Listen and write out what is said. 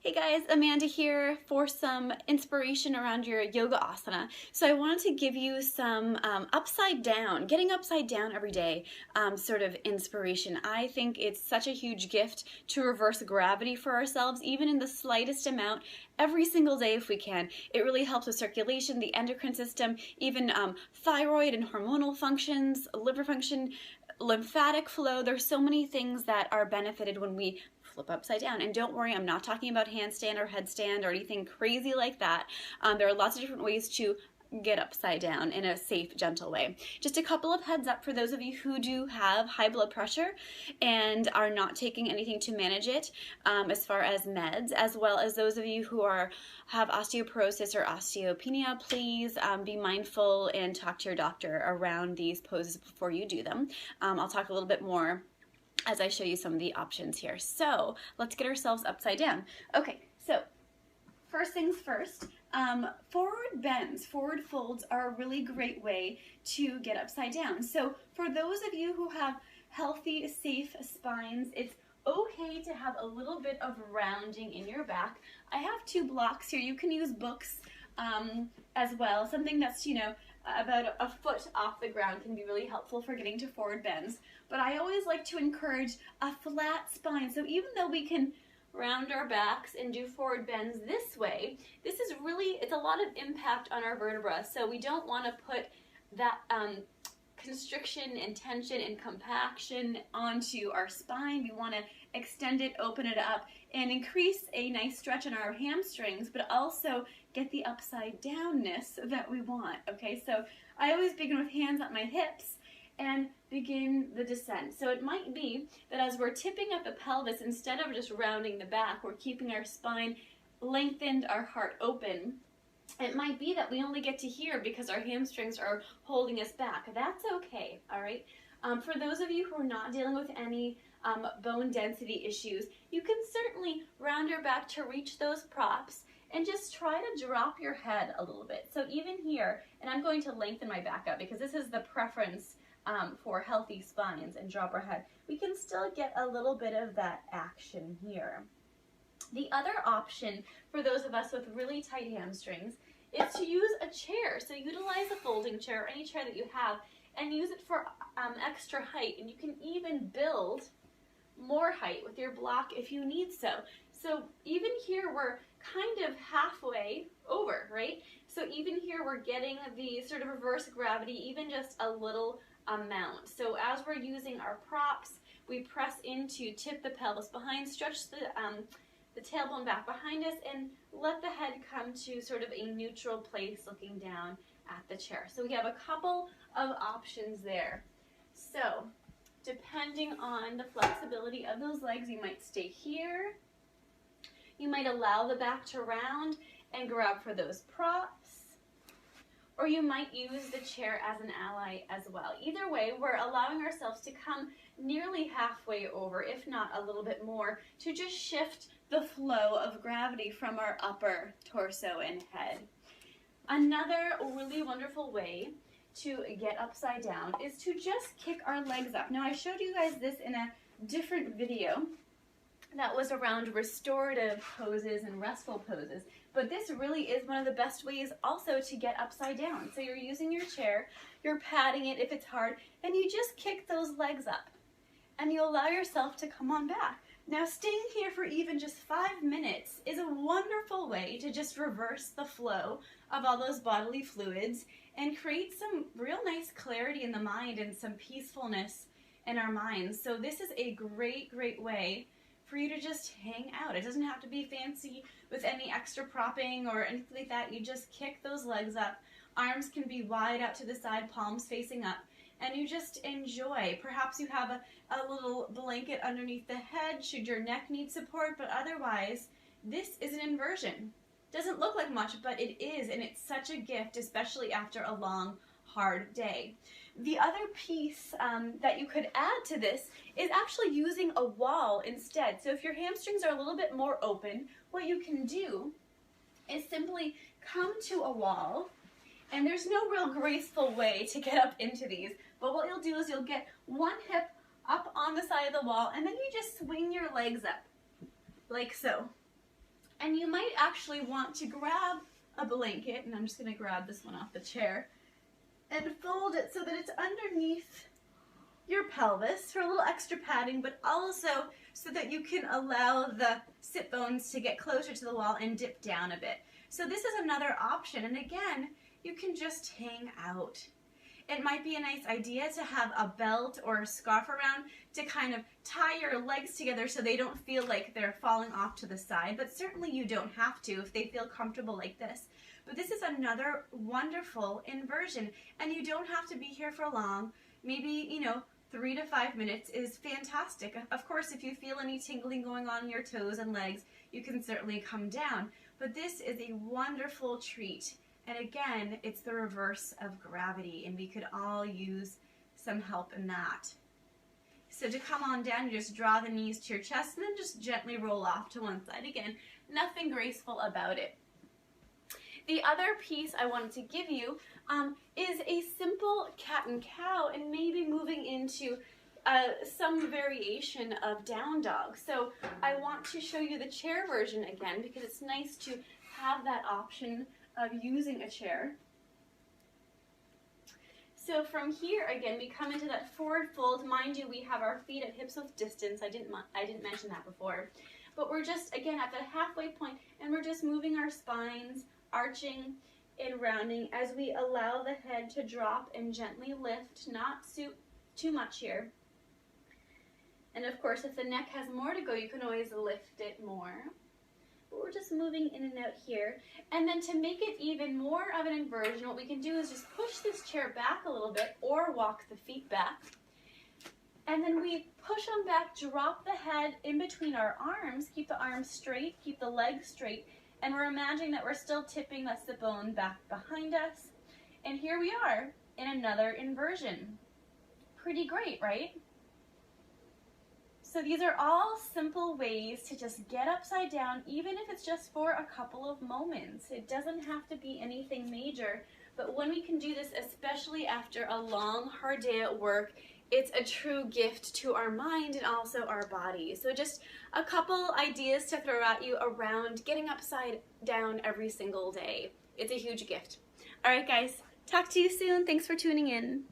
Hey guys, Amanda here for some inspiration around your yoga asana. So I wanted to give you some getting upside down every day sort of inspiration. I think it's such a huge gift to reverse gravity for ourselves, even in the slightest amount, every single day if we can. It really helps with circulation, the endocrine system, even thyroid and hormonal functions, liver function, lymphatic flow. There's so many things that are benefited when we flip upside down. And don't worry, I'm not talking about handstand or headstand or anything crazy like that. There are lots of different ways to get upside down in a safe, gentle way. Just a couple of heads up for those of you who do have high blood pressure and are not taking anything to manage it as far as meds, as well as those of you who have osteoporosis or osteopenia. Please be mindful and talk to your doctor around these poses before you do them. I'll talk a little bit more as I show you some of the options here. So let's get ourselves upside down. Okay, so first things first, forward bends, forward folds are a really great way to get upside down. So for those of you who have healthy, safe spines, it's okay to have a little bit of rounding in your back. I have two blocks here. You can use books as well. Something that's, about a foot off the ground can be really helpful for getting to forward bends. But I always like to encourage a flat spine. So even though we can round our backs and do forward bends this way, it's a lot of impact on our vertebra. So we don't want to put that constriction and tension and compaction onto our spine. We want to extend it, open it up, and increase a nice stretch in our hamstrings, but also get the upside downness that we want. Okay, so I always begin with hands at my hips and begin the descent. So it might be that as we're tipping up the pelvis, instead of just rounding the back, we're keeping our spine lengthened, our heart open. It might be that we only get to here because our hamstrings are holding us back. That's okay, all right? For those of you who are not dealing with any bone density issues, you can certainly round your back to reach those props and just try to drop your head a little bit. So even here, and I'm going to lengthen my back up because this is the preference for healthy spines, and drop our head. We can still get a little bit of that action here. The other option for those of us with really tight hamstrings is to use a chair. So utilize a folding chair or any chair that you have and use it for extra height. And you can even build more height with your block if you need so. So even here we're kind of halfway over, right? So even here we're getting the sort of reverse gravity, even just a little amount. So as we're using our props, we press into, tip the pelvis behind, stretch the tailbone back behind us, and let the head come to sort of a neutral place looking down at the chair. So we have a couple of options there. So depending on the flexibility of those legs, you might stay here. You might allow the back to round and grab for those props. Or you might use the chair as an ally as well. Either way, we're allowing ourselves to come nearly halfway over, if not a little bit more, to just shift the flow of gravity from our upper torso and head. Another really wonderful way to get upside down is to just kick our legs up. Now, I showed you guys this in a different video that was around restorative poses and restful poses. But this really is one of the best ways also to get upside down. So you're using your chair, you're patting it if it's hard, and you just kick those legs up. And you allow yourself to come on back. Now, staying here for even just 5 minutes is a wonderful way to just reverse the flow of all those bodily fluids and create some real nice clarity in the mind and some peacefulness in our minds. So this is a great, great way for you to just hang out. It doesn't have to be fancy with any extra propping or anything like that. You just kick those legs up. Arms can be wide out to the side, palms facing up, and you just enjoy. Perhaps you have a little blanket underneath the head should your neck need support, but otherwise, this is an inversion. Doesn't look like much, but it is, and it's such a gift, especially after a long, hard day. The other piece that you could add to this is actually using a wall instead. So if your hamstrings are a little bit more open, what you can do is simply come to a wall, and there's no real graceful way to get up into these, but what you'll do is you'll get one hip up on the side of the wall, and then you just swing your legs up, like so. And you might actually want to grab a blanket, and I'm just going to grab this one off the chair, and fold it so that it's underneath your pelvis for a little extra padding, but also so that you can allow the sit bones to get closer to the wall and dip down a bit. So this is another option, and again, you can just hang out. It might be a nice idea to have a belt or a scarf around to kind of tie your legs together so they don't feel like they're falling off to the side, but certainly you don't have to if they feel comfortable like this. But this is another wonderful inversion, and you don't have to be here for long. Maybe, 3 to 5 minutes is fantastic. Of course, if you feel any tingling going on in your toes and legs, you can certainly come down. But this is a wonderful treat. And again, it's the reverse of gravity, and we could all use some help in that. So to come on down, you just draw the knees to your chest and then just gently roll off to one side. Again, nothing graceful about it. The other piece I wanted to give you is a simple cat and cow, and maybe moving into some variation of down dog. So I want to show you the chair version again, because it's nice to have that option of using a chair. So from here, again, we come into that forward fold. Mind you, we have our feet at hips-width distance. I didn't mention that before. But we're just, again, at the halfway point, and we're just moving our spines, arching and rounding as we allow the head to drop and gently lift, not too much here. And of course, if the neck has more to go, you can always lift it more. But we're just moving in and out here. And then to make it even more of an inversion, what we can do is just push this chair back a little bit or walk the feet back. And then we push them back, drop the head in between our arms, keep the arms straight, keep the legs straight, and we're imagining that we're still tipping that sit bone back behind us. And here we are in another inversion. Pretty great, right? So these are all simple ways to just get upside down, even if it's just for a couple of moments. It doesn't have to be anything major, but when we can do this, especially after a long, hard day at work, it's a true gift to our mind and also our body. So just a couple ideas to throw at you around getting upside down every single day. It's a huge gift. All right, guys, talk to you soon. Thanks for tuning in.